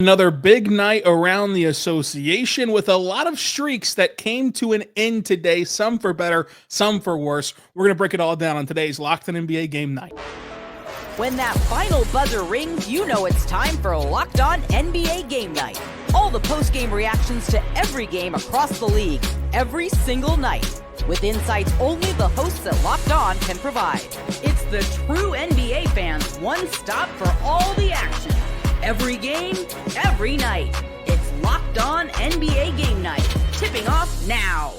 Another big night around the association with a lot of streaks that came to an end today, some for better, some for worse. We're going to break it all down on today's Locked On NBA Game Night. When that final buzzer rings, you know it's time for Locked On NBA Game Night. All the post-game reactions to every game across the league, every single night, with insights only the hosts at Locked On can provide. It's the true NBA fans' one stop for all the action. Every game, every night. It's Locked On NBA Game Night. Tipping off now.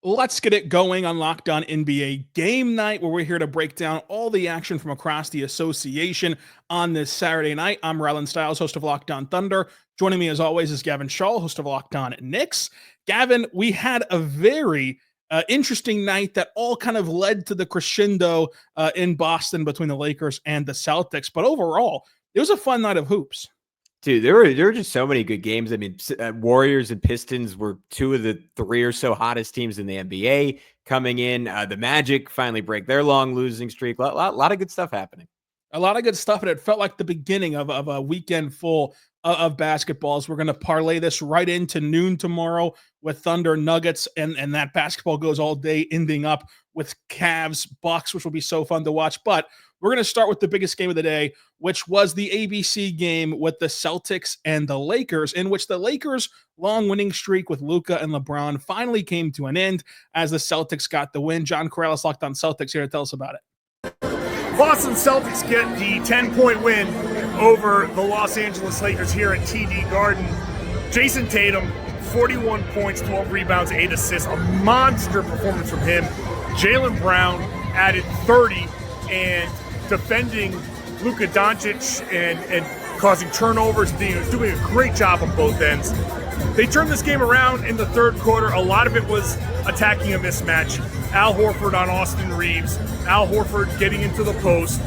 Let's get it going on Locked On NBA Game Night, where we're here to break down all the action from across the association on this Saturday night. I'm Rylan Stiles, host of Locked On Thunder. Joining me as always is Gavin Schall, host of Locked On Knicks. Gavin, we had a very interesting night that all kind of led to the crescendo in Boston between the Lakers and the Celtics. But overall, it was a fun night of hoops. Dude, there were just so many good games. I mean, Warriors and Pistons were two of the three or so hottest teams in the NBA coming in. The Magic finally break their long losing streak. A lot of good stuff happening. A lot of good stuff, and it felt like the beginning of a weekend full of basketballs. We're going to parlay this right into noon tomorrow with Thunder Nuggets, and that basketball goes all day, ending up with Cavs Bucks, which will be so fun to watch. But we're going to start with the biggest game of the day, which was the ABC game with the Celtics and the Lakers, in which the Lakers' long winning streak with Luka and LeBron finally came to an end as the Celtics got the win. John Corrales, Locked On Celtics, here to tell us about it. Boston Celtics get the 10-point win over the Los Angeles Lakers here at TD Garden. Jason Tatum, 41 points, 12 rebounds, 8 assists, a monster performance from him. Jaylen Brown added 30 and defending Luka Doncic and causing turnovers, doing a great job on both ends. They turned this game around in the third quarter. A lot of it was attacking a mismatch. Al Horford on Austin Reeves. Al Horford getting into the post.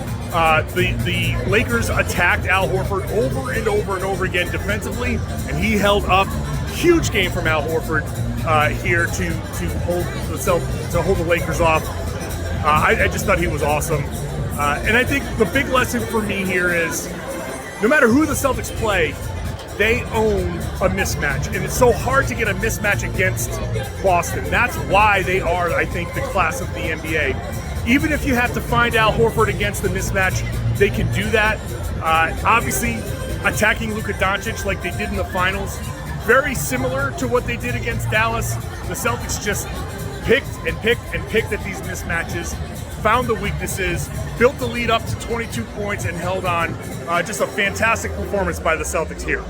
The Lakers attacked Al Horford over and over and over again defensively, and he held up. Huge game from Al Horford here to hold the Lakers off. I just thought he was awesome. And I think the big lesson for me here is no matter who the Celtics play, they own a mismatch. And it's so hard to get a mismatch against Boston. That's why they are, I think, the class of the NBA. Even if you have to find Al Horford against the mismatch, they can do that. Obviously, attacking Luka Doncic like they did in the finals, very similar to what they did against Dallas. The Celtics just picked at these mismatches, found the weaknesses, built the lead up to 22 points, and held on. Just a fantastic performance by the Celtics here.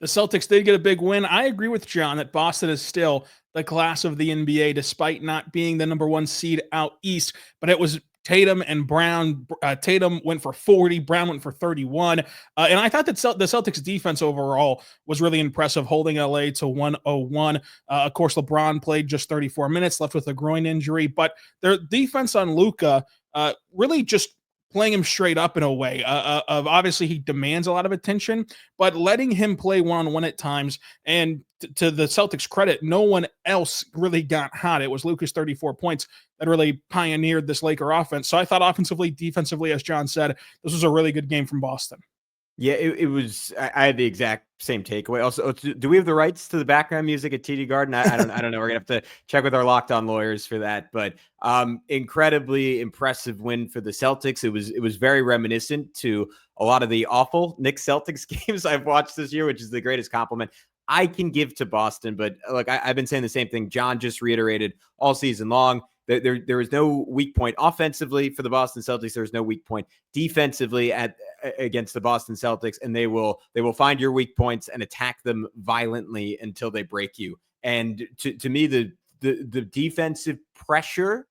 The Celtics did get a big win. I agree with John that Boston is still the class of the NBA, despite not being the number one seed out east. But it was Tatum and Brown. Tatum went for 40. Brown went for 31. And I thought that the Celtics defense overall was really impressive, holding LA to 101. Of course, LeBron played just 34 minutes, left with a groin injury. But their defense on Luka really just playing him straight up in a way of obviously he demands a lot of attention, but letting him play one-on-one at times. And to the Celtics' credit, no one else really got hot. It was Luka's 34 points that really pioneered this Laker offense. So I thought offensively, defensively, as John said, this was a really good game from Boston. Yeah, it was. I had the exact same takeaway. Also, do we have the rights to the background music at TD Garden? I don't know. We're gonna have to check with our Locked On lawyers for that. But incredibly impressive win for the Celtics. It was very reminiscent to a lot of the awful Knicks Celtics games I've watched this year, which is the greatest compliment I can give to Boston. But look, I've been saying the same thing. John just reiterated all season long. There is no weak point offensively for the Boston Celtics. There's no weak point defensively against the Boston Celtics, and they will find your weak points and attack them violently until they break you. And to me, the defensive pressure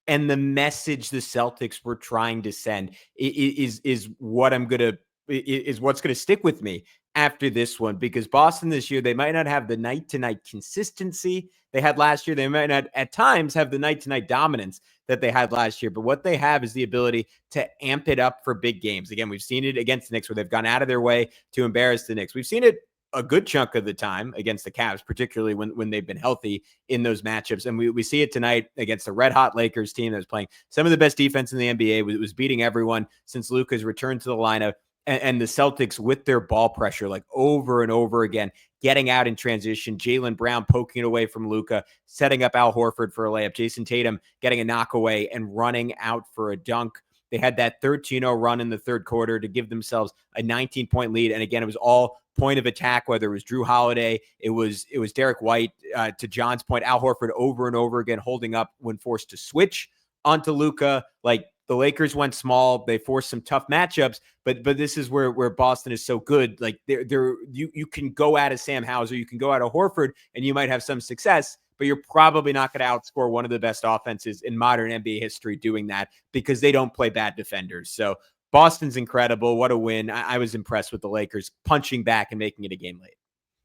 and the message the Celtics were trying to send is what's gonna stick with me after this one, because Boston this year, they might not have the night-to-night consistency they had last year. They might not at times have the night-to-night dominance that they had last year, but what they have is the ability to amp it up for big games. Again, we've seen it against the Knicks where they've gone out of their way to embarrass the Knicks. We've seen it a good chunk of the time against the Cavs, particularly when they've been healthy in those matchups. And we see it tonight against the red-hot Lakers team that was playing some of the best defense in the NBA, was beating everyone since Luka's returned to the lineup. and the Celtics with their ball pressure, like over and over again, getting out in transition, Jaylen Brown poking it away from Luka, setting up Al Horford for a layup, Jason Tatum getting a knock away and running out for a dunk. They had that 13-0 run in the third quarter to give themselves a 19-point lead. And again, it was all point of attack, whether it was Drew Holiday, it was Derek White, to John's point, Al Horford over and over again, holding up when forced to switch onto Luka. Like, the Lakers went small. They forced some tough matchups, but this is where Boston is so good. Like, you can go at a Sam Hauser, you can go at a Horford, and you might have some success, but you're probably not going to outscore one of the best offenses in modern NBA history doing that, because they don't play bad defenders. So Boston's incredible. What a win. I was impressed with the Lakers punching back and making it a game late.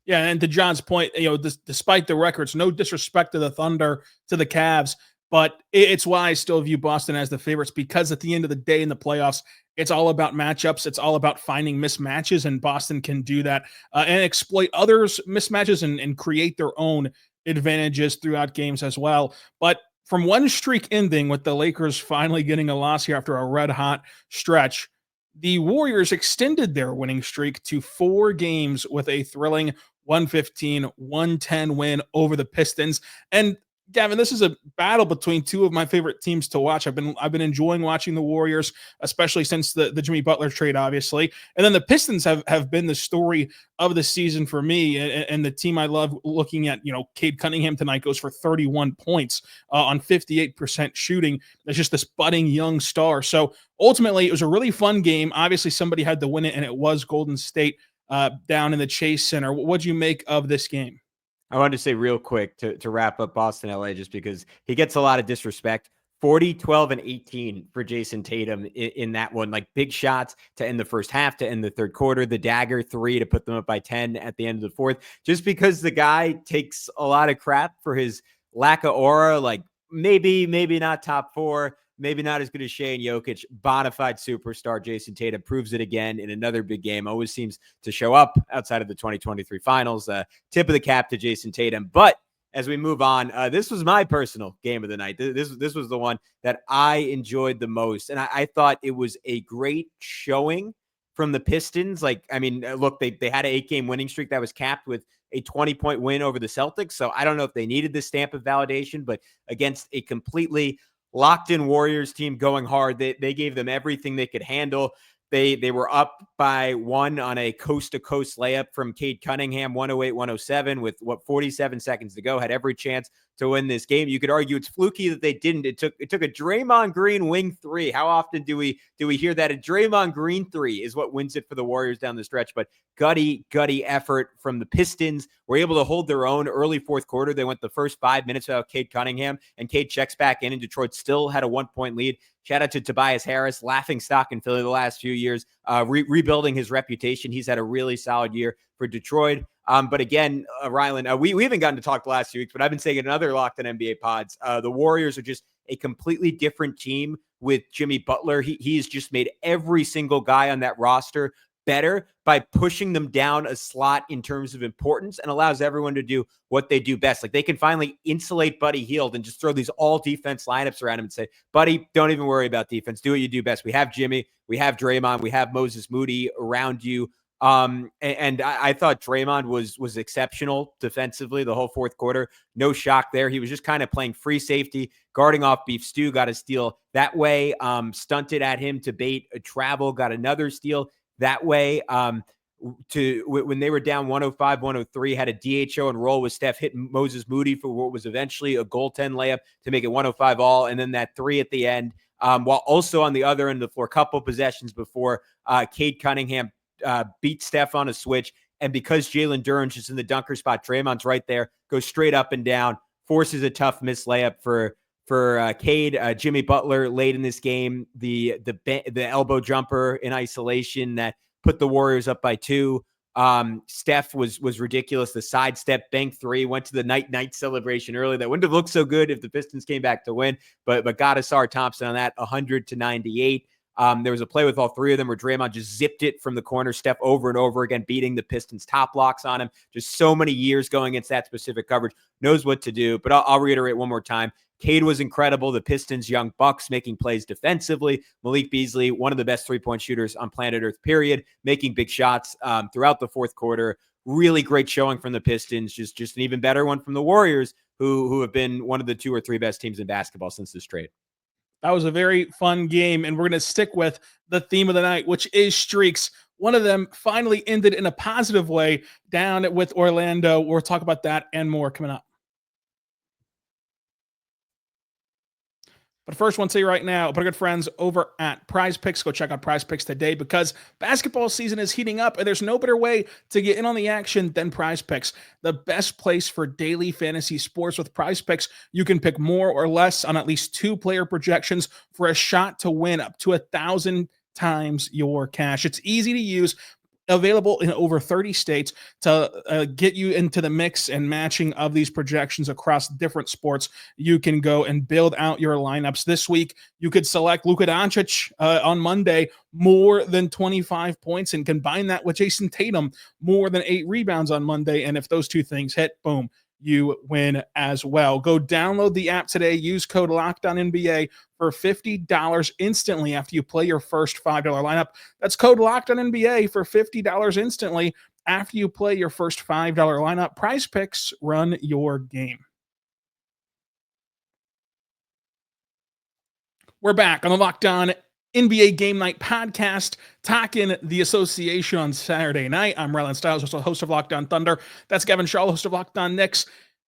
Yeah, and to John's point, despite the records, no disrespect to the Thunder, to the Cavs, but it's why I still view Boston as the favorites, because at the end of the day in the playoffs, it's all about matchups. It's all about finding mismatches, and Boston can do that and exploit others' mismatches and create their own advantages throughout games as well. But from one streak ending with the Lakers finally getting a loss here after a red-hot stretch, the Warriors extended their winning streak to 4 games with a thrilling 115-110 win over the Pistons. And Gavin, this is a battle between two of my favorite teams to watch. I've been enjoying watching the Warriors, especially since the Jimmy Butler trade, obviously. And then the Pistons have been the story of the season for me, and the team I love looking at. Cade Cunningham tonight goes for 31 points on 58% shooting. That's just this budding young star. So ultimately, it was a really fun game. Obviously, somebody had to win it, and it was Golden State down in the Chase Center. What'd you make of this game? I wanted to say real quick to wrap up Boston, LA, just because he gets a lot of disrespect. 40, 12, and 18 for Jason Tatum in that one. Like, big shots to end the first half, to end the third quarter, the dagger 3 to put them up by 10 at the end of the fourth. Just because the guy takes a lot of crap for his lack of aura, like maybe not top 4, maybe not as good as Shea and Jokic. Bonafide superstar Jason Tatum proves it again in another big game. Always seems to show up outside of the 2023 finals. Tip of the cap to Jason Tatum. But as we move on, this was my personal game of the night. This was the one that I enjoyed the most. And I thought it was a great showing from the Pistons. Like, I mean, look, they had an 8-game winning streak that was capped with a 20-point win over the Celtics. So I don't know if they needed this stamp of validation, but against a completely locked-in Warriors team going hard, they gave them everything they could handle. They were up by 1 on a coast-to-coast layup from Cade Cunningham, 108-107, with 47 seconds to go. Had every chance to win this game. You could argue it's fluky that they didn't. It took a Draymond Green wing 3. How often do we hear that? A Draymond Green 3 is what wins it for the Warriors down the stretch. But gutty effort from the Pistons. Were able to hold their own early fourth quarter. They went the first 5 minutes without Cade Cunningham, and Cade checks back in, and Detroit still had a 1-point lead. Shout out to Tobias Harris, laughing stock in Philly the last few years, rebuilding his reputation. He's had a really solid year for Detroit. But again, Rylan, we haven't gotten to talk the last few weeks, but I've been saying in other Locked On NBA pods, the Warriors are just a completely different team with Jimmy Butler. He's just made every single guy on that roster better by pushing them down a slot in terms of importance, and allows everyone to do what they do best. Like, they can finally insulate Buddy Hield and just throw these all defense lineups around him and say, Buddy, don't even worry about defense. Do what you do best. We have Jimmy, we have Draymond, we have Moses Moody around you. And I thought Draymond was exceptional defensively the whole fourth quarter. No shock there. He was just kind of playing free safety, guarding off Beef Stew, got a steal that way. Stunted at him to bait a travel, got another steal that way. When they were down 105-103, had a DHO and roll with Steph hitting Moses Moody for what was eventually a goaltend layup to make it 105 all, and then that 3 at the end. While also on the other end of the floor, couple possessions before, Cade Cunningham beat Steph on a switch, and because Jalen Duren's just in the dunker spot, Draymond's right there, goes straight up and down, forces a tough miss layup for Cade. Jimmy Butler late in this game, the elbow jumper in isolation that put the Warriors up by 2. Steph was ridiculous. The sidestep bank 3, went to the night celebration early. That wouldn't have looked so good if the Pistons came back to win, but got Asar Thompson on that 100-98. There was a play with all three of them where Draymond just zipped it from the corner, Steph over and over again, beating the Pistons top blocks on him. Just so many years going against that specific coverage, knows what to do. But I'll reiterate one more time. Cade was incredible. The Pistons' young bucks making plays defensively. Malik Beasley, one of the best three-point shooters on planet Earth, period, making big shots throughout the fourth quarter. Really great showing from the Pistons. Just an even better one from the Warriors, who have been one of the 2 or 3 best teams in basketball since this trade. That was a very fun game, and we're going to stick with the theme of the night, which is streaks. One of them finally ended in a positive way down with Orlando. We'll talk about that and more coming up. But first, I want to say right now, our good friends over at PrizePicks, go check out PrizePicks today because basketball season is heating up and there's no better way to get in on the action than PrizePicks. The best place for daily fantasy sports. With PrizePicks, you can pick more or less on at least 2 player projections for a shot to win up to 1,000 times your cash. It's easy to use, available in over 30 states to get you into the mix and matching of these projections across different sports. You can go and build out your lineups. This week, you could select Luka Doncic on Monday, more than 25 points, and combine that with Jason Tatum, more than 8 rebounds on Monday. And if those 2 things hit, boom, you win as well. Go download the app today. Use code LOCKEDONNBA for $50 instantly after you play your first $5 lineup. That's code LOCKEDONNBA for $50 instantly after you play your first $5 lineup. PrizePicks, run your game. We're back on the Locked On NBA Game Night podcast, talking the association on Saturday night. I'm Rylan Stiles, host of Locked On Thunder. That's Gavin Schall, host of Locked On Knicks.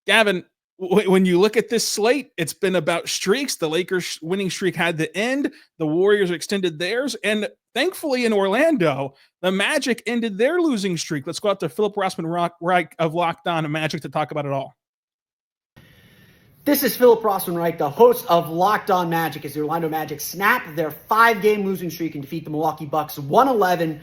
Gavin, when you look at this slate, it's been about streaks. The Lakers winning streak had to end. The Warriors extended theirs. And thankfully in Orlando, the Magic ended their losing streak. Let's go out to Philip Rossman-Reich of Locked On Magic to talk about it all. This is Philip Rossman-Reich, the host of Locked On Magic, as the Orlando Magic snap their 5-game losing streak and defeat the Milwaukee Bucks 111-109.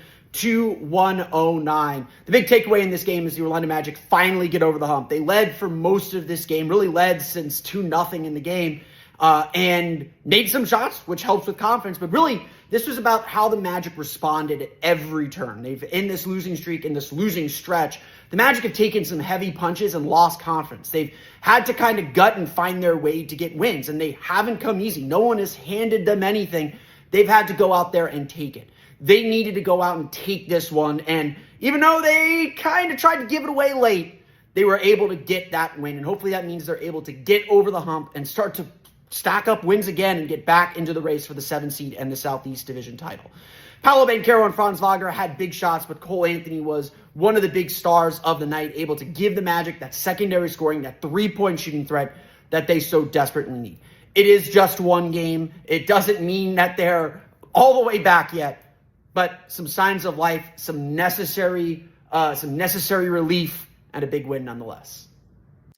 The big takeaway in this game is the Orlando Magic finally get over the hump. They led for most of this game, really led since 2-0 in the game, and made some shots, which helps with confidence. But really, this was about how the Magic responded at every turn. In this losing streak, in this losing stretch, the Magic have taken some heavy punches and lost confidence. They've had to kind of gut and find their way to get wins, and they haven't come easy. No one has handed them anything. They've had to go out there and take it. They needed to go out and take this one, and even though they kind of tried to give it away late, they were able to get that win, and hopefully that means they're able to get over the hump and start to stack up wins again and get back into the race for the 7th seed and the Southeast Division title. Paolo Banchero and Franz Wagner had big shots, but Cole Anthony was one of the big stars of the night, able to give the Magic that secondary scoring, that 3-point shooting threat that they so desperately need. It is just one game. It doesn't mean that they're all the way back yet, but some signs of life, some necessary relief, and a big win nonetheless.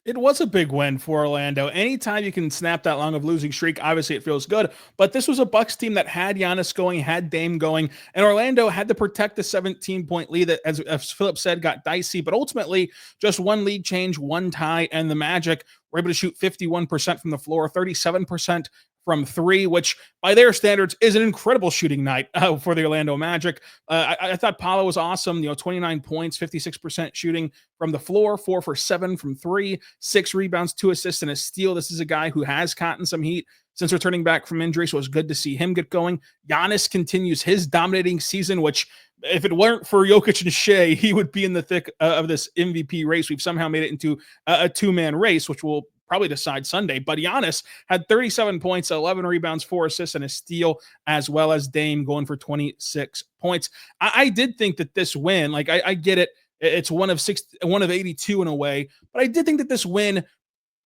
It was a big win for Orlando. Anytime you can snap that long of losing streak, obviously it feels good. But this was a Bucks team that had Giannis going, had Dame going, and Orlando had to protect the 17-point lead that, as Philip said, got dicey. But ultimately, just one lead change, one tie, and the Magic were able to shoot 51% from the floor, 37% from 3, which by their standards is an incredible shooting night for the Orlando Magic. I thought Paolo was awesome. 29 points, 56% shooting from the floor, 4 for 7 from 3, 6 rebounds, 2 assists, and a steal. This is a guy who has gotten some heat since returning back from injury, so it was good to see him get going. Giannis continues his dominating season, which if it weren't for Jokic and Shea, he would be in the thick of this MVP race. We've somehow made it into a 2-man race, which will probably decide Sunday. But Giannis had 37 points, 11 rebounds, 4 assists, and a steal, as well as Dame going for 26 points. I did think that this win, like I get it, it's one of 82 in a way, but I did think that this win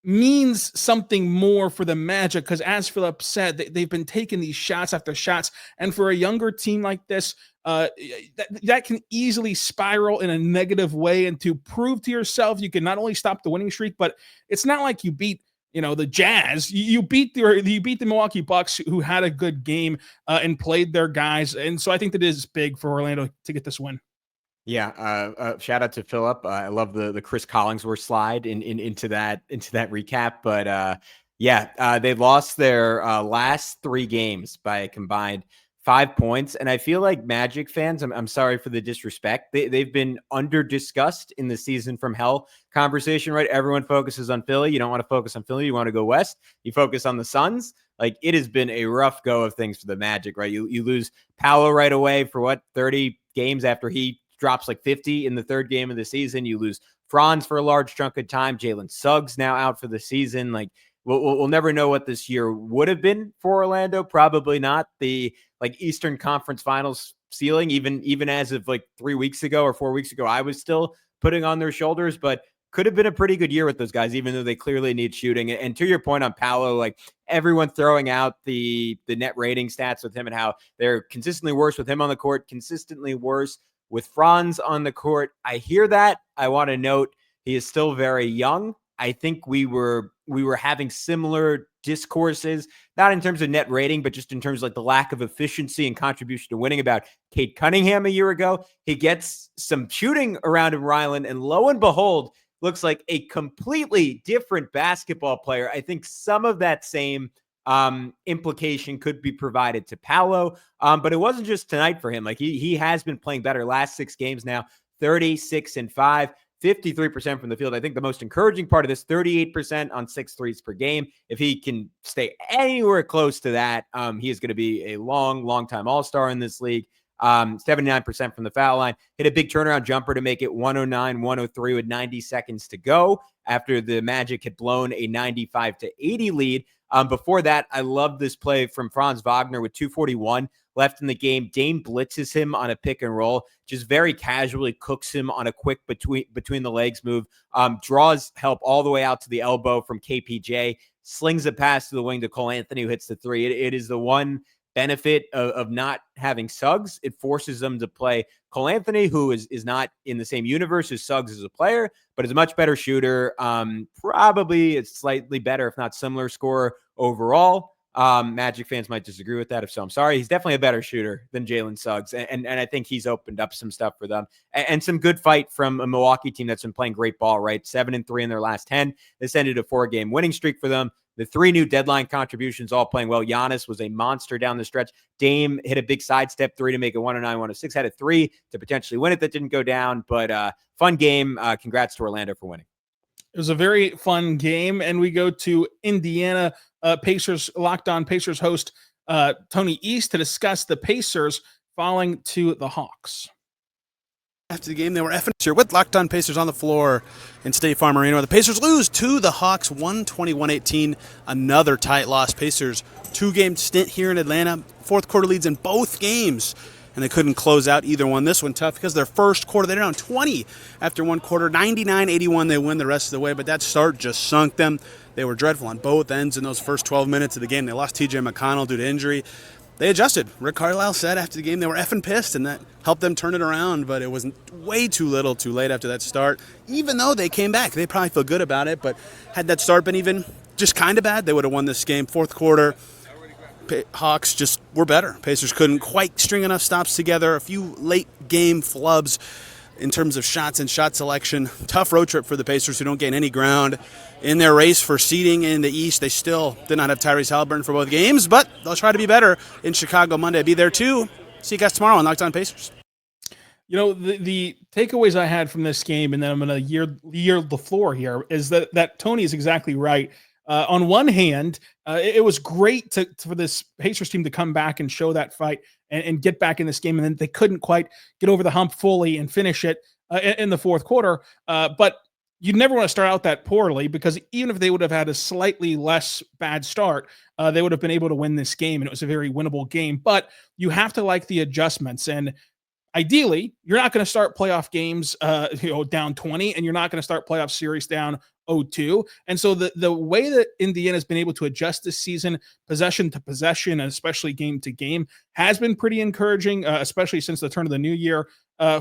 means something more for the Magic because, as Philip said, they've been taking these shots after shots, and for a younger team like this, that can easily spiral in a negative way. And to prove to yourself you can not only stop the winning streak, but it's not like you beat the Jazz. You beat the Milwaukee Bucks, who had a good game and played their guys, and so I think that it is big for Orlando to get this win. Yeah, shout out to Philip. I love the Chris Collinsworth slide into that recap. But they lost their last 3 games by a combined 5 points. And I feel like Magic fans, I'm sorry for the disrespect, they've been under discussed in the season from hell conversation, right? Everyone focuses on Philly. You don't want to focus on Philly. You want to go west. You focus on the Suns. Like, it has been a rough go of things for the Magic, right? You lose Paolo right away for 30 games after he drops like 50 in the third game of the season. You lose Franz for a large chunk of time. Jalen Suggs now out for the season. Like, we'll never know what this year would have been for Orlando. Probably not the Eastern Conference Finals ceiling, even as of 3 weeks ago or 4 weeks ago, I was still putting on their shoulders, but could have been a pretty good year with those guys, even though they clearly need shooting. And to your point on Paolo, everyone throwing out the net rating stats with him and how they're consistently worse with him on the court, consistently worse with Franz on the court. I hear that. I want to note he is still very young. I think we were having similar discourses, not in terms of net rating, but just in terms of the lack of efficiency and contribution to winning about Cade Cunningham a year ago. He gets some shooting around him, Rylan, and lo and behold, looks like a completely different basketball player. I think some of that same implication could be provided to Paolo, but it wasn't just tonight for him. He has been playing better. Last 6 games now, 36-5. 53% from the field. I think the most encouraging part of this, 38% on 6 threes per game. If he can stay anywhere close to that, he is going to be a long time All-Star in this league. 79% from the foul line. Hit a big turnaround jumper to make it 109-103 with 90 seconds to go after the Magic had blown a 95-80 lead. Before that, I love this play from Franz Wagner with 2:41 left in the game. Dame blitzes him on a pick and roll, just very casually cooks him on a quick between the legs move, draws help all the way out to the elbow from KPJ, slings a pass to the wing to Cole Anthony, who hits the three. It is the one benefit of not having Suggs. It forces them to play Cole Anthony, who is not in the same universe as Suggs as a player, but is a much better shooter. Probably it's slightly better, if not similar scorer overall. Magic fans might disagree with that. If so, I'm sorry. He's definitely a better shooter than Jalen Suggs. And I think he's opened up some stuff for them and some good fight from a Milwaukee team that's been playing great ball, right? 7-3 in their last 10. This ended a 4-game winning streak for them. The 3 new deadline contributions all playing well. Giannis was a monster down the stretch. Dame hit a big sidestep 3 to make it 109-106. Had a 3 to potentially win it that didn't go down, but fun game. Congrats to Orlando for winning. It was a very fun game, and we go to Indiana. Pacers, Locked On Pacers host Tony East to discuss the Pacers falling to the Hawks. After the game, they were effing here with Locked On Pacers on the floor in State Farm Arena. The Pacers lose to the Hawks 121-18. Another tight loss. Pacers 2-game stint here in Atlanta. Fourth quarter leads in both games, and they couldn't close out either one. This one tough because their first quarter, they're down 20 after one quarter. 99-81, they win the rest of the way, but that start just sunk them. They were dreadful on both ends in those first 12 minutes of the game. They lost T.J. McConnell due to injury. They adjusted. Rick Carlisle said after the game they were effing pissed, and that helped them turn it around, but it was way too little too late after that start. Even though they came back, they probably feel good about it, but had that start been even just kind of bad, they would have won this game. Fourth quarter, Hawks just were better. Pacers couldn't quite string enough stops together. A few late game flubs in terms of shots and shot selection. Tough road trip for the Pacers, who don't gain any ground in their race for seeding in the East. They still did not have Tyrese Halliburton for both games, but they'll try to be better in Chicago Monday. Be there too. See you guys tomorrow on Locked On Pacers. You know, the takeaways I had from this game, and then I'm going to year the floor here, is that Tony is exactly right. On one hand, it was great for this Pacers team to come back and show that fight and get back in this game, and then they couldn't quite get over the hump fully and finish it in the fourth quarter. But you'd never want to start out that poorly, because even if they would have had a slightly less bad start, they would have been able to win this game, and it was a very winnable game. But you have to like the adjustments, and ideally, you're not going to start playoff games down 20, and you're not going to start playoff series down 0-2. And so the way that Indiana's been able to adjust this season, possession to possession, and especially game to game, has been pretty encouraging, especially since the turn of the new year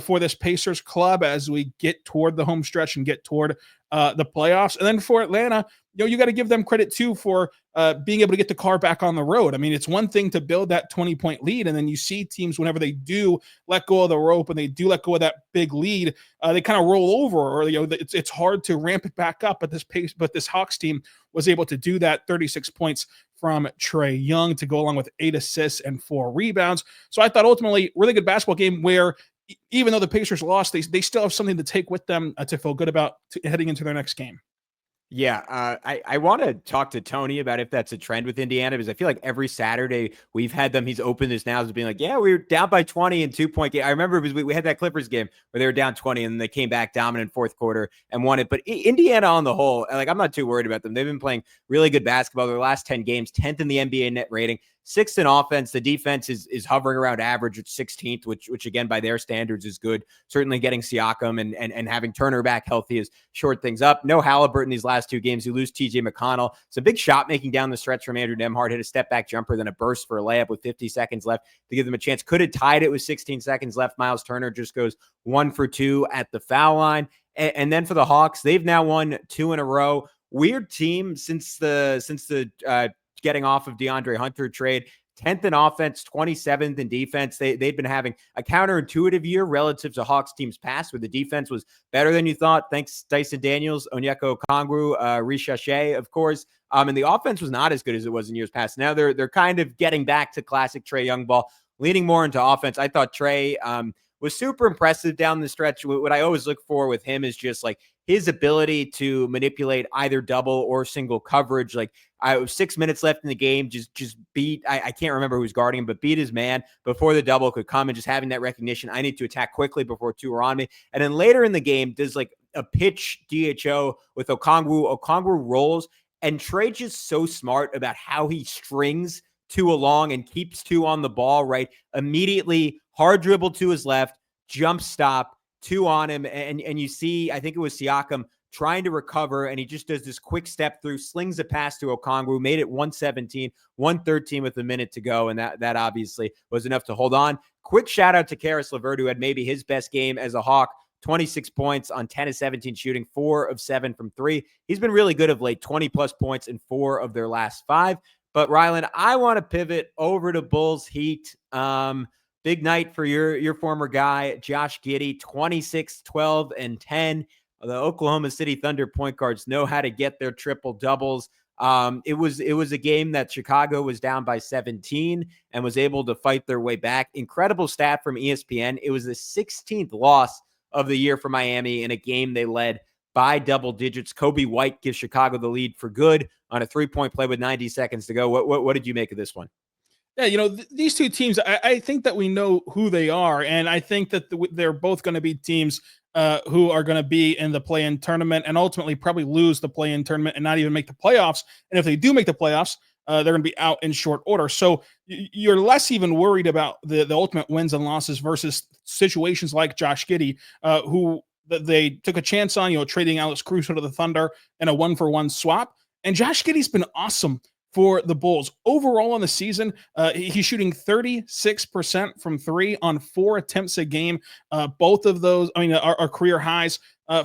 for this Pacers club as we get toward the home stretch and get toward the playoffs. And then for Atlanta, you got to give them credit too for being able to get the car back on the road. I mean, it's one thing to build that 20-point lead, and then you see teams, whenever they do let go of the rope and they do let go of that big lead, they kind of roll over, or it's hard to ramp it back up. But this Hawks team was able to do that. 36 points from Trae Young to go along with 8 assists and 4 rebounds. So I thought ultimately really good basketball game where even though the Pacers lost, they still have something to take with them to feel good about heading into their next game. Yeah, I want to talk to Tony about if that's a trend with Indiana, because I feel like every Saturday we've had them, he's opened this now as being like, yeah, we were down by 20 in 2-point game. I remember because we had that Clippers game where they were down 20 and they came back dominant fourth quarter and won it. But Indiana on the whole, like, I'm not too worried about them. They've been playing really good basketball their last 10 games, 10th in the NBA net rating, 6th in offense. The defense is hovering around average at 16th, which again, by their standards is good. Certainly getting Siakam and having Turner back healthy has shored things up. No Halliburton these last 2 games. You lose TJ McConnell. Some big shot making down the stretch from Andrew Nembhard. Hit a step back jumper, then a burst for a layup with 50 seconds left to give them a chance. Could have tied it with 16 seconds left. Miles Turner just goes 1 for 2 at the foul line. And then for the Hawks, they've now won 2 in a row. Weird team since the getting off of DeAndre Hunter trade. 10th in offense, 27th in defense. They'd been having a counterintuitive year relative to Hawks teams past, where the defense was better than you thought. Thanks Dyson Daniels, Onyeka Okongwu, Rishache, of course. And the offense was not as good as it was in years past. Now they're kind of getting back to classic Trae Young ball, leaning more into offense. I thought Trae was super impressive down the stretch. What I always look for with him is just like his ability to manipulate either double or single coverage. Like, I was 6 minutes left in the game, just beat, I can't remember who's guarding him, but beat his man before the double could come, and just having that recognition, I need to attack quickly before 2 are on me. And then later in the game, does like a pitch DHO with Okongwu. Okongwu rolls, and Trae just so smart about how he strings 2 along and keeps 2 on the ball, right? Immediately, hard dribble to his left, jump stop, 2 on him. And you see, I think it was Siakam trying to recover, and he just does this quick step through, slings a pass to Okongwu, made it 117, 113 with a minute to go, and that obviously was enough to hold on. Quick shout out to Karis LeVert, who had maybe his best game as a Hawk, 26 points on 10 of 17 shooting, 4 of 7 from 3. He's been really good of late, 20-plus points in 4 of their last 5. But, Rylan, I want to pivot over to Bulls Heat. Big night for your former guy, Josh Giddey, 26, 12, and 10. The Oklahoma City Thunder point guards know how to get their triple doubles. It was a game that Chicago was down by 17 and was able to fight their way back. Incredible stat from ESPN. It was the 16th loss of the year for Miami in a game they led by double digits. Kobe White gives Chicago the lead for good on a 3-point play with 90 seconds to go. What did you make of this one? Yeah, these 2 teams, I think that we know who they are, and I think that they're both going to be teams who are going to be in the play-in tournament and ultimately probably lose the play-in tournament and not even make the playoffs. And if they do make the playoffs, they're going to be out in short order. So you're less even worried about the ultimate wins and losses versus situations like Josh Giddey, who they took a chance on, trading Alex Caruso to the Thunder in a 1-for-1 swap. And Josh Giddey's been awesome for the Bulls. Overall on the season, he's shooting 36% from 3 on 4 attempts a game. Both of those, are career highs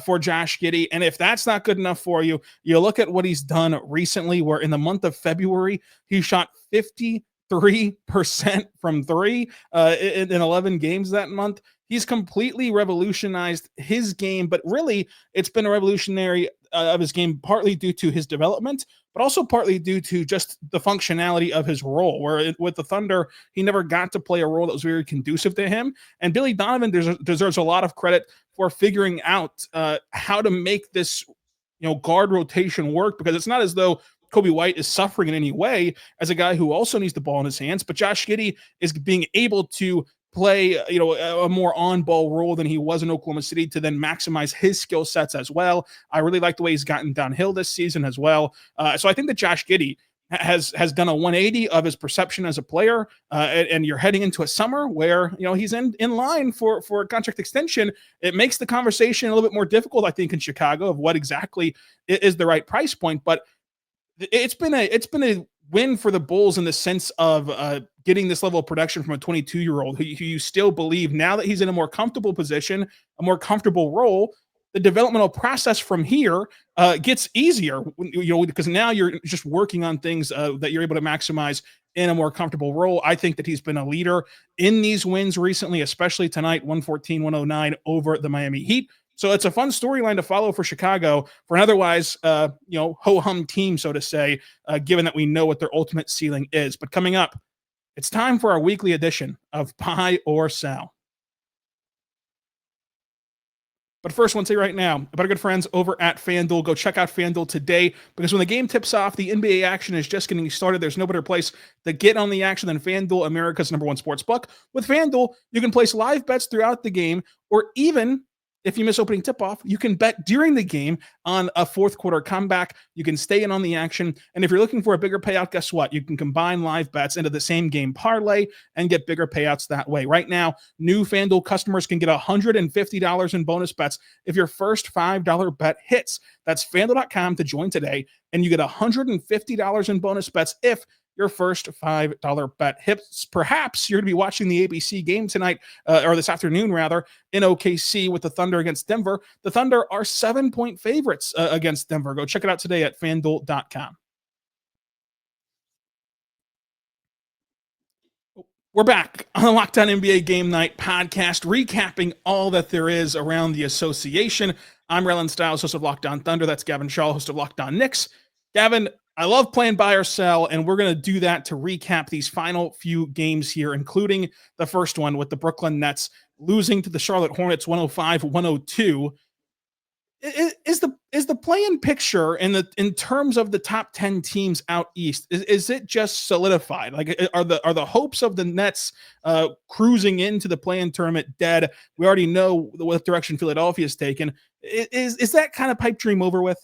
for Josh Giddey. And if that's not good enough for you, you look at what he's done recently, where in the month of February, he shot 53% from 3 in 11 games that month. He's completely revolutionized his game, but really it's been a revolutionary of his game, partly due to his development, but also partly due to just the functionality of his role, where with the Thunder, he never got to play a role that was very conducive to him. And Billy Donovan deserves a lot of credit for figuring out how to make this, guard rotation work, because it's not as though Kobe White is suffering in any way as a guy who also needs the ball in his hands, but Josh Giddey is being able to play, a more on-ball role than he was in Oklahoma City to then maximize his skill sets as well. I really like the way he's gotten downhill this season as well. So I think that Josh Giddey has done a 180 of his perception as a player, and you're heading into a summer where, he's in line for a contract extension. It makes the conversation a little bit more difficult, I think, in Chicago of what exactly is the right price point. But it's been a win for the Bulls in the sense of getting this level of production from a 22-year-old who you still believe, now that he's in a more comfortable position, a more comfortable role, the developmental process from here gets easier, because now you're just working on things that you're able to maximize in a more comfortable role. I think that he's been a leader in these wins recently, especially tonight, 114-109 over the Miami Heat. So it's a fun storyline to follow for Chicago, for an otherwise, ho-hum team, so to say, given that we know what their ultimate ceiling is. But coming up, it's time for our weekly edition of Buy or Sell. But first, I want to say right now about our good friends over at FanDuel. Go check out FanDuel today, because when the game tips off, the NBA action is just getting started. There's no better place to get on the action than FanDuel, America's #1 sports book. With FanDuel, you can place live bets throughout the game, or even if you miss opening tip-off, you can bet during the game on a fourth quarter comeback. You can stay in on the action. And if you're looking for a bigger payout, guess what? You can combine live bets into the same game parlay and get bigger payouts that way. Right now, new FanDuel customers can get $150 in bonus bets if your first $5 bet hits. That's FanDuel.com to join today, and you get $150 in bonus bets if your first $5 bet hits. Perhaps you're going to be watching the ABC game tonight, or this afternoon rather, in OKC with the Thunder against Denver. The Thunder are 7-point favorites against Denver. Go check it out today at FanDuel.com. We're back on the Locked On NBA Game Night podcast, recapping all that there is around the association. I'm Rylan Stiles, host of Locked On Thunder. That's Gavin Schall, host of Locked On Knicks. Gavin, I love playing buy or sell, and we're going to do that to recap these final few games here, including the first one with the Brooklyn Nets losing to the Charlotte Hornets 105-102. Is the play-in picture in terms of the top 10 teams out east, is it just solidified? Like, are the hopes of the Nets cruising into the play-in tournament dead? We already know what direction Philadelphia is taken. Is that kind of pipe dream over with?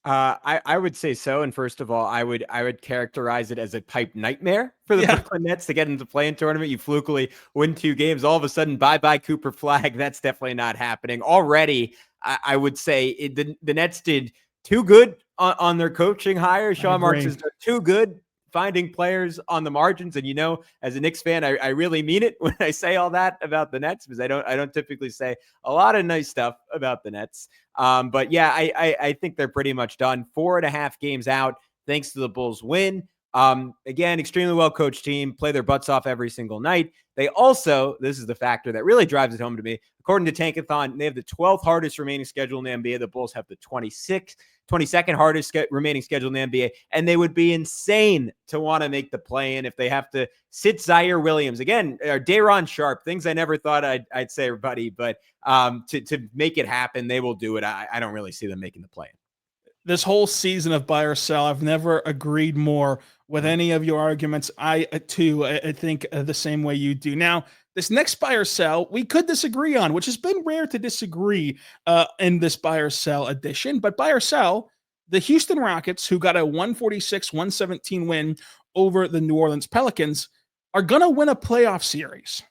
I would say so. And first of all, I would characterize it as a pipe nightmare for the Brooklyn Nets to get into the play-in tournament. You flukily win 2 games. All of a sudden, bye-bye Cooper Flag. That's definitely not happening. Already, I would say the Nets did too good on their coaching hire. Sean Marks is too good finding players on the margins. And, as a Knicks fan, I really mean it when I say all that about the Nets, because I don't typically say a lot of nice stuff about the Nets. But yeah, I think they're pretty much done. 4.5 games out, thanks to the Bulls win. Again, extremely well-coached team, play their butts off every single night. They also, this is the factor that really drives it home to me, according to Tankathon, they have the 12th hardest remaining schedule in the NBA. The Bulls have the 22nd hardest remaining schedule in the NBA, and they would be insane to want to make the play-in if they have to sit Zaire Williams. Again, or Day'Ron Sharpe, things I never thought I'd say, everybody, but to make it happen, they will do it. I don't really see them making the play-in. This whole season of buy or sell, I've never agreed more with any of your arguments. I think the same way you do. Now, this next buy or sell, we could disagree on, which has been rare to disagree in this buy or sell edition. But buy or sell, the Houston Rockets, who got a 146-117 win over the New Orleans Pelicans, are going to win a playoff series.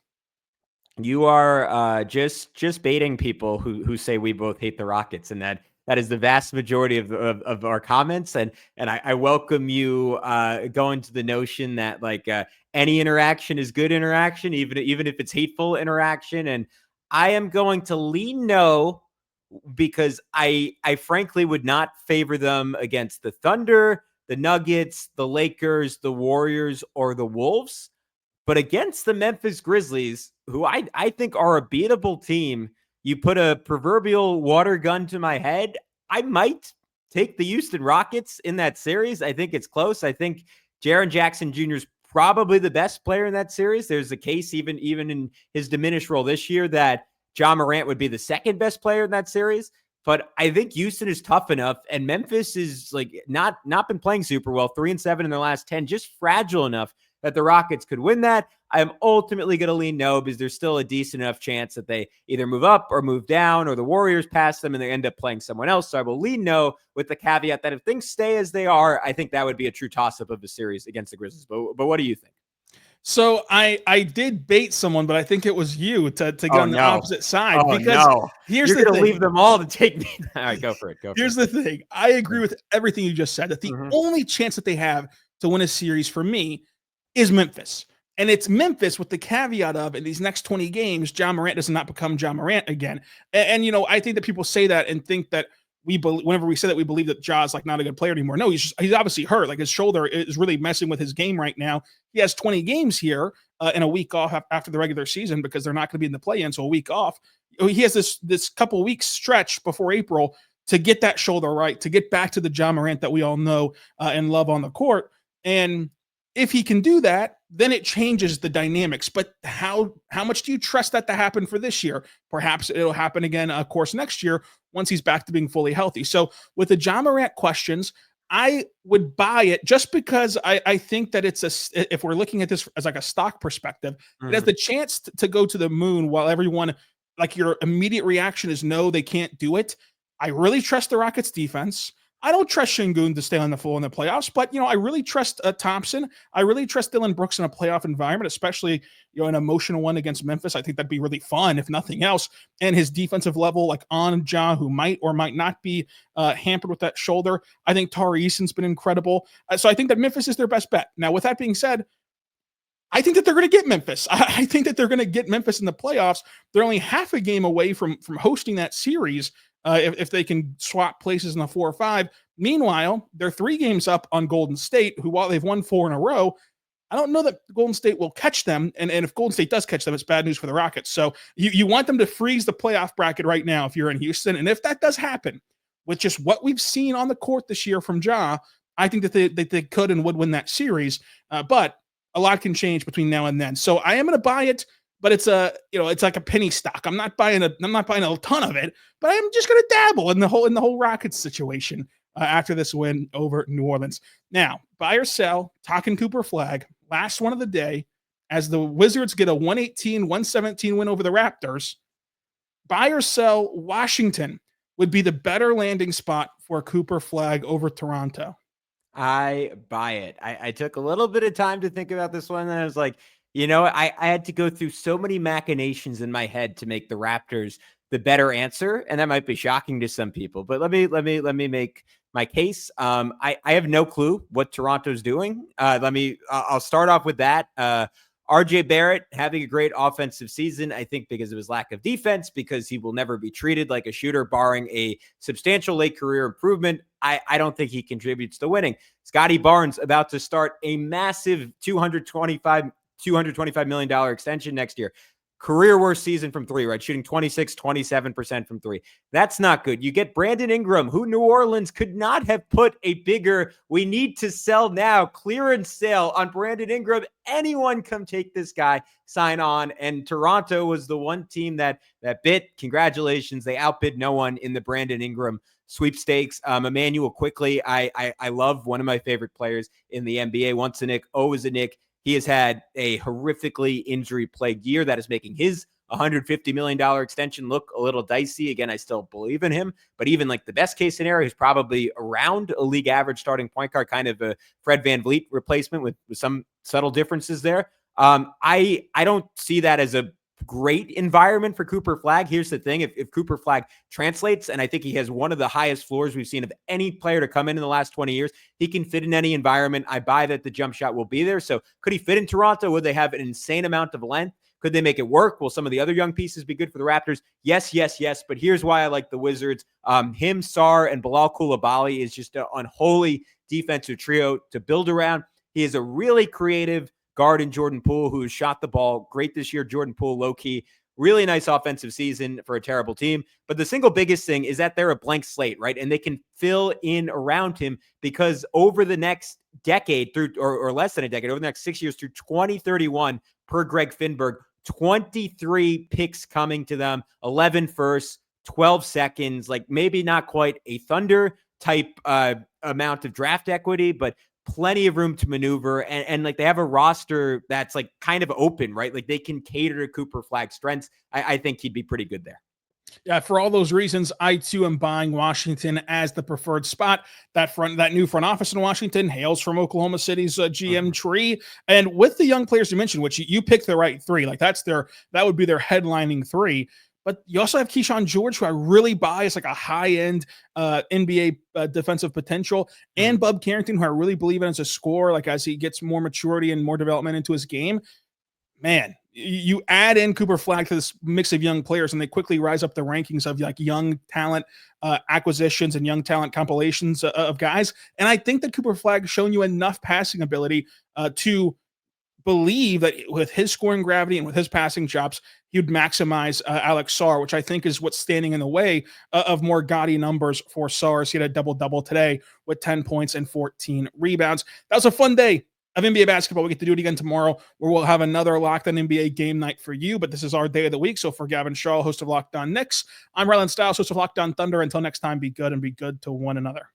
You are just baiting people who say we both hate the Rockets, and that is the vast majority of our comments. And I welcome you going to the notion that any interaction is good interaction, even if it's hateful interaction. And I am going to lean no, because I frankly would not favor them against the Thunder, the Nuggets, the Lakers, the Warriors, or the Wolves. But against the Memphis Grizzlies, who I think are a beatable team, you put a proverbial water gun to my head, I might take the Houston Rockets in that series. I think it's close. I think Jaren Jackson Jr. is probably the best player in that series. There's a case, even in his diminished role this year, that John Morant would be the second best player in that series. But I think Houston is tough enough, and Memphis is not been playing super well, 3-7 in their last 10, just fragile enough that the Rockets could win that. I am ultimately going to lean no, because there's still a decent enough chance that they either move up or move down, or the Warriors pass them and they end up playing someone else. So I will lean no, with the caveat that if things stay as they are, I think that would be a true toss-up of the series against the Grizzlies. But what do you think? So I did bait someone, but I think it was you to get on the opposite side. Here's You're going to leave them all to take me. All right, go for it. Here's the thing. I agree with everything you just said, that the only chance that they have to win a series for me is Memphis. And it's Memphis with the caveat of, in these next 20 games, John Morant does not become John Morant again. And I think that people say that and think that whenever we say that, we believe that Ja's not a good player anymore. No, he's obviously hurt. His shoulder is really messing with his game right now. He has 20 games here. and a week off after the regular season because they're not going to be in the play-in, so a week off. He has this couple weeks stretch before April to get that shoulder right, to get back to the Ja Morant that we all know and love on the court. And if he can do that, then it changes the dynamics. But how much do you trust that to happen for this year? Perhaps it'll happen again, of course, next year once he's back to being fully healthy. So with the Ja Morant questions, I would buy it just because I think that if we're looking at this as like a stock perspective, it has the chance to go to the moon while everyone, like your immediate reaction is no, they can't do it. I really trust the Rockets defense. I don't trust Şengün to stay on the floor in the playoffs, but I really trust Thompson. I really trust Dillon Brooks in a playoff environment, especially an emotional one against Memphis. I think that'd be really fun, if nothing else. And his defensive level, like on Ja, who might or might not be hampered with that shoulder. I think Tari Eason's been incredible. So I think that Memphis is their best bet. Now, with that being said, I think that they're going to get Memphis. I think that they're going to get Memphis in the playoffs. They're only half a game away from hosting that series. If they can swap places in the 4 or 5. Meanwhile, they're 3 games up on Golden State, who, while they've won 4 in a row, I don't know that Golden State will catch them. And if Golden State does catch them, it's bad news for the Rockets. So you want them to freeze the playoff bracket right now if you're in Houston. And if that does happen, with just what we've seen on the court this year from Ja, I think that they could and would win that series. But a lot can change between now and then. So I am going to buy it. But it's it's like a penny stock. I'm not buying a ton of it, but I'm just going to dabble in the whole Rockets situation after this win over New Orleans. Now, buy or sell, talking Cooper Flag, last one of the day, as the Wizards get a 118-117 win over the Raptors. Buy or sell, Washington would be the better landing spot for Cooper Flag over Toronto. I buy it. I took a little bit of time to think about this one, and I was like, I had to go through so many machinations in my head to make the Raptors the better answer, and that might be shocking to some people. But let me make my case. I have no clue what Toronto's doing. I'll start off with that. RJ Barrett having a great offensive season, I think because of his lack of defense, because he will never be treated like a shooter, barring a substantial late career improvement. I don't think he contributes to winning. Scotty Barnes about to start a massive $225 million extension next year. Career worst season from 3, right? Shooting 27% from 3. That's not good. You get Brandon Ingram, who New Orleans could not have put a bigger, we need to sell now, clearance sale on Brandon Ingram. Anyone come take this guy, sign on. And Toronto was the one team that bit. Congratulations. They outbid no one in the Brandon Ingram sweepstakes. Emmanuel quickly. I love, one of my favorite players in the NBA. Once a Knick, always a Knick. He has had a horrifically injury-plagued year that is making his $150 million extension look a little dicey. Again, I still believe in him, but even like the best case scenario, he's probably around a league average starting point guard, kind of a Fred VanVleet replacement with some subtle differences there. I don't see that as a great environment for Cooper Flag. Here's the thing. If Cooper Flag translates, and I think he has one of the highest floors we've seen of any player to come in the last 20 years, he can fit in any environment. I buy that the jump shot will be there. So could he fit in Toronto? Would they have an insane amount of length? Could they make it work? Will some of the other young pieces be good for the Raptors? Yes. But here's why I like the Wizards. Him, Sarr, and Bilal Coulibaly is just an unholy defensive trio to build around. He is a really creative guard in Jordan Poole, who has shot the ball great this year. Jordan Poole, low-key, really nice offensive season for a terrible team. But the single biggest thing is that they're a blank slate, right? And they can fill in around him because over the next decade, through or less than a decade, over the next 6 years through 2031, per Greg Finberg, 23 picks coming to them, 11 firsts, 12 seconds, like maybe not quite a Thunder type amount of draft equity, but plenty of room to maneuver, and like they have a roster that's like kind of open, right? Like they can cater to Cooper Flag's strengths. I think he'd be pretty good there. Yeah, for all those reasons, I too am buying Washington as the preferred spot. That new front office in Washington hails from Oklahoma City's GM tree, and with the young players you mentioned, which you picked the right 3, like that would be their headlining 3. But you also have Keyshawn George, who I really buy as like a high-end NBA defensive potential, and Bub Carrington, who I really believe in as a scorer, like as he gets more maturity and more development into his game. Man, you add in Cooper Flag to this mix of young players, and they quickly rise up the rankings of like young talent acquisitions and young talent compilations of guys. And I think that Cooper Flag has shown you enough passing ability to believe that with his scoring gravity and with his passing chops, he would maximize Alex Sarr, which I think is what's standing in the way of more gaudy numbers for Sarr. He had a double-double today with 10 points and 14 rebounds. That was a fun day of NBA basketball. We get to do it again tomorrow, where we'll have another Locked On NBA game night for you. But this is our day of the week. So for Gavin, Schall, host of Locked On Knicks, I'm Rylan Stiles, host of Locked On Thunder. Until next time, be good and be good to one another.